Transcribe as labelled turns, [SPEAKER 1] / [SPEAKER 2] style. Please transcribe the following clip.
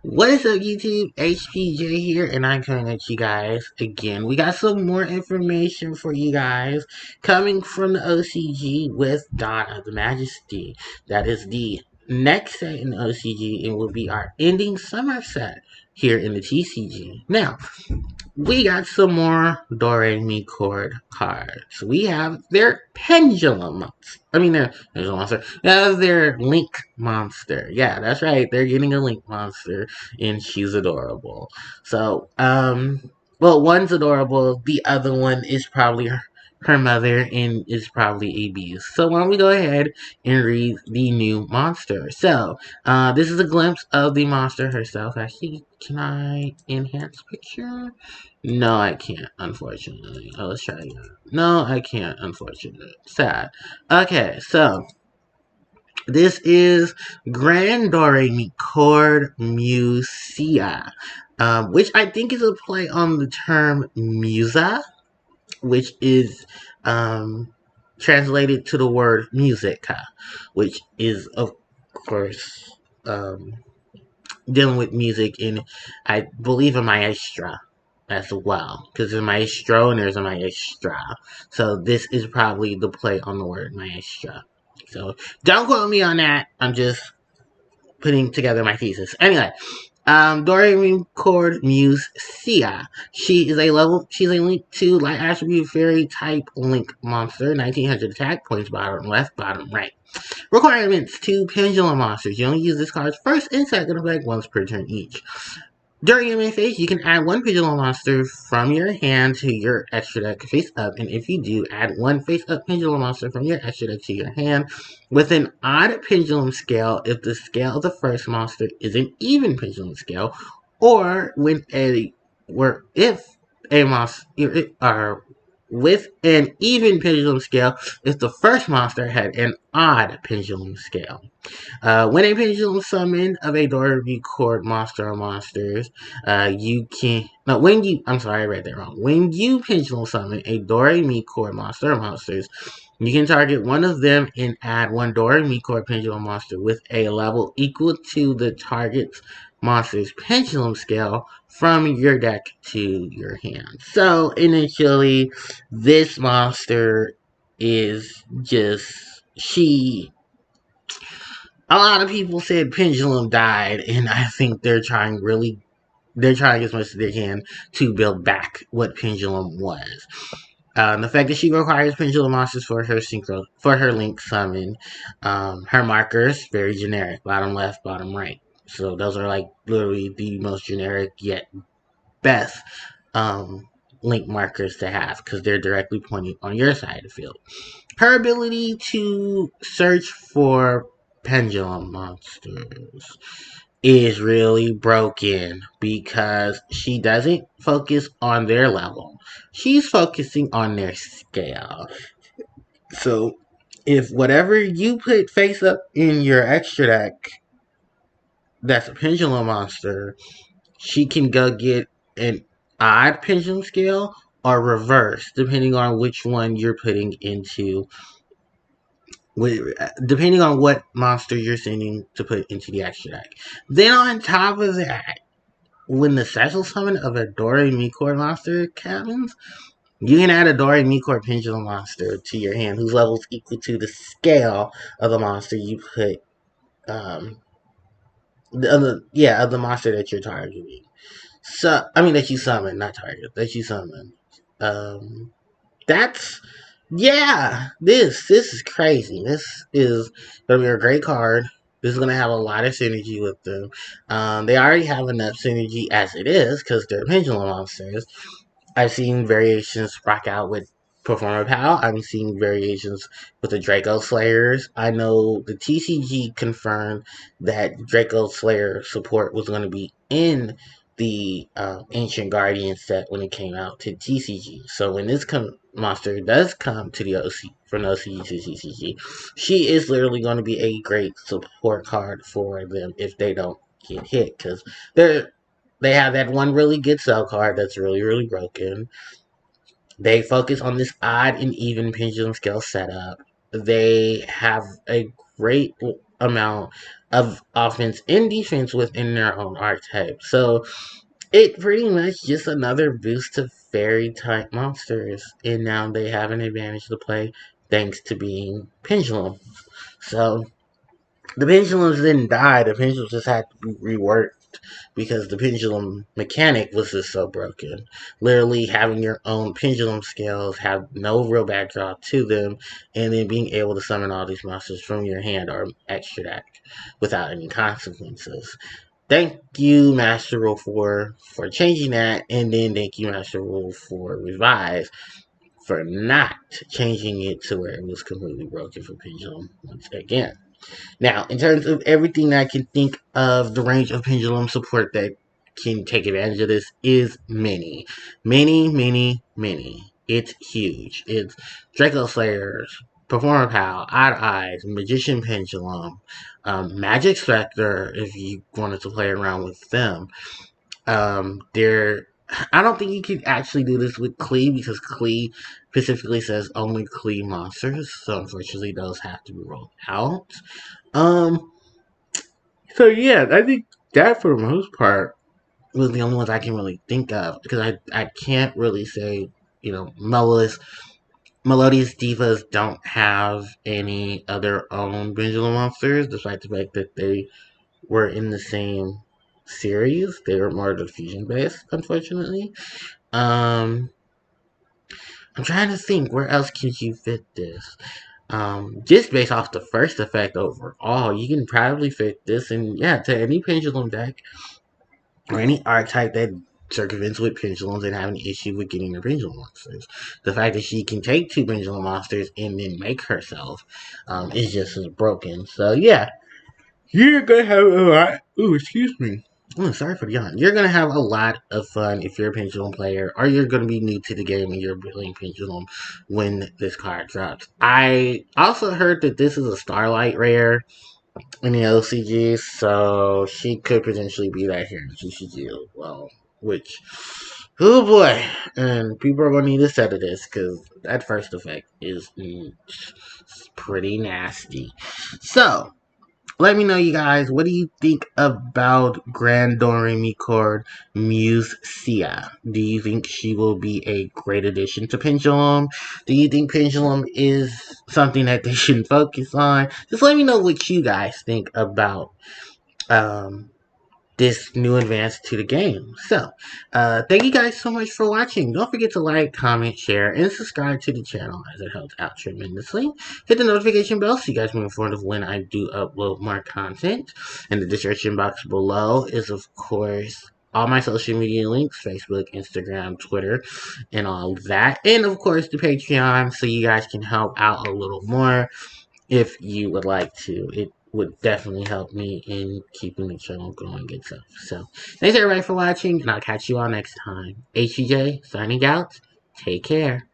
[SPEAKER 1] What is up, YouTube? HPJ here, and I'm coming at you guys again. We got some more information for you guys coming from the OCG with Dawn of the Majesty. That is the next set in the OCG and will be our ending summer set here in the TCG. Now, we got some more Doremichord cards. We have their Pendulum. There's a monster. We have their Link monster. Yeah, that's right. They're getting a Link monster, and she's adorable. So, well, one's adorable. The other one is probably her mother and is probably a beast. So why don't we go ahead and read the new monster? So, this is a glimpse of the monster herself. Actually, can I enhance picture? No, I can't, unfortunately. Oh, let's try again. No, I can't, unfortunately. Sad. Okay, so this is Grandoremichord Musesea, which I think is a play on the term musa, which is translated to the word musica, which is, of course, dealing with music in, I believe, a maestra as well, because there's a maestro and there's a maestra. So this is probably the play on the word maestra. So don't quote me on that. I'm just putting together my thesis. Anyway, Doremichord Musesea. She's a link 2 light attribute fairy type link monster. 1900 attack, points bottom left, bottom right. Requirements: 2 Pendulum monsters. You only use this card's first and second effect once per turn each. During your main phase, you can add 1 Pendulum monster from your hand to your extra deck face up, and if you do, add 1 face up Pendulum monster from your extra deck to your hand with an odd Pendulum scale if the scale of the first monster is an even Pendulum scale, or if a monster with an even Pendulum scale if the first monster had an odd Pendulum scale. When a pendulum summon of a Doremichord monster or monsters, you can. No, when you. I'm sorry, I read that wrong. When you pendulum summon a Doremichord monster or monsters, you can target one of them and add 1 Doremichord pendulum monster with a level equal to the target's monster's pendulum scale from your deck to your hand. So, initially, this monster is just. A lot of people said Pendulum died, and I think they're trying as much as they can to build back what Pendulum was. The fact that she requires Pendulum monsters for her link summon, her markers very generic, bottom left, bottom right. So those are like literally the most generic yet best link markers to have because they're directly pointing on your side of the field. Her ability to search for pendulum monsters is really broken because she doesn't focus on their level. She's focusing on their scale. So if whatever you put face up in your extra deck that's a pendulum monster, she can go get an odd pendulum scale or reverse, depending on which one you're putting into depending on what monster you're sending to put into the extra deck. Then on top of that, when the special summon of a Doremichord monster happens, you can add a Doremichord Pendulum monster to your hand whose level is equal to the scale of the monster you put, of the monster that you're targeting. So, that you summon, not target, that you summon. That's this is crazy. This is gonna be a great card. This is gonna have a lot of synergy with them. They already have enough synergy as it is because they're pendulum monsters. I've seen variations rock out with Performer Pal. I'm seeing variations with the Draco Slayers. I know the TCG confirmed that Draco Slayer support was going to be in the Ancient Guardian set when it came out to TCG. So when this monster does come to the OC from the OCG to TCG, she is literally going to be a great support card for them if they don't get hit because they have that one really good cell card that's really, really broken. They focus on this odd and even pendulum scale setup. They have a great amount of offense and defense within their own archetype. So it pretty much just another boost to fairy type monsters, and now they have an advantage to play thanks to being pendulum. So the pendulums didn't die. The pendulums just had to be reworked because the pendulum mechanic was just so broken. Literally having your own pendulum scales have no real backdrop to them, and then being able to summon all these monsters from your hand or extra deck without any consequences. Thank you, Master Rule 4, for changing that, and then thank you, Master Rule 4 Revise, for not changing it to where it was completely broken for Pendulum once again. Now, in terms of everything I can think of, the range of Pendulum support that can take advantage of this is many. Many, many, many. It's huge. It's Draco Slayers, Performer Pal, Odd Eyes, Magician Pendulum, Magic Spectre, if you wanted to play around with them. They're I don't think you can actually do this with Klee because Klee specifically says only Klee monsters, so unfortunately those have to be rolled out. Um, so yeah, I think that for the most part was the only ones I can really think of because I can't really say Melodious Divas don't have any other own Pendulum monsters, despite the fact that they were in the same series. They were more diffusion based, unfortunately. Um, I'm trying to think where else can you fit this. Just based off the first effect overall, you can probably fit this in to any pendulum deck or any archetype that circumvents with pendulums and have an issue with getting the pendulum monsters. The fact that she can take two pendulum monsters and then make herself is just as broken. So yeah, you're gonna have a lot. Ooh, excuse me. Oh, sorry for the yawn. You're gonna have a lot of fun if you're a Pendulum player, or you're gonna be new to the game and you're playing Pendulum when this card drops. I also heard that this is a Starlight rare in the OCG, so she could potentially be that here in GCG as well. Which, oh boy, and people are gonna need a set of this because that first effect is pretty nasty. So, let me know, you guys, what do you think about Grandoremichord Musesea? Do you think she will be a great addition to Pendulum? Do you think Pendulum is something that they should focus on? Just let me know what you guys think about um, this new advance to the game. So, thank you guys so much for watching. Don't forget to like, comment, share, and subscribe to the channel as it helps out tremendously. Hit the notification bell so you guys will be informed of when I do upload more content. In the description box below is, of course, all my social media links, Facebook, Instagram, Twitter, and all that. And, of course, the Patreon so you guys can help out a little more if you would like to. It would definitely help me in keeping the channel going and stuff. So, thanks everybody for watching, and I'll catch you all next time. HEJ, signing out. Take care.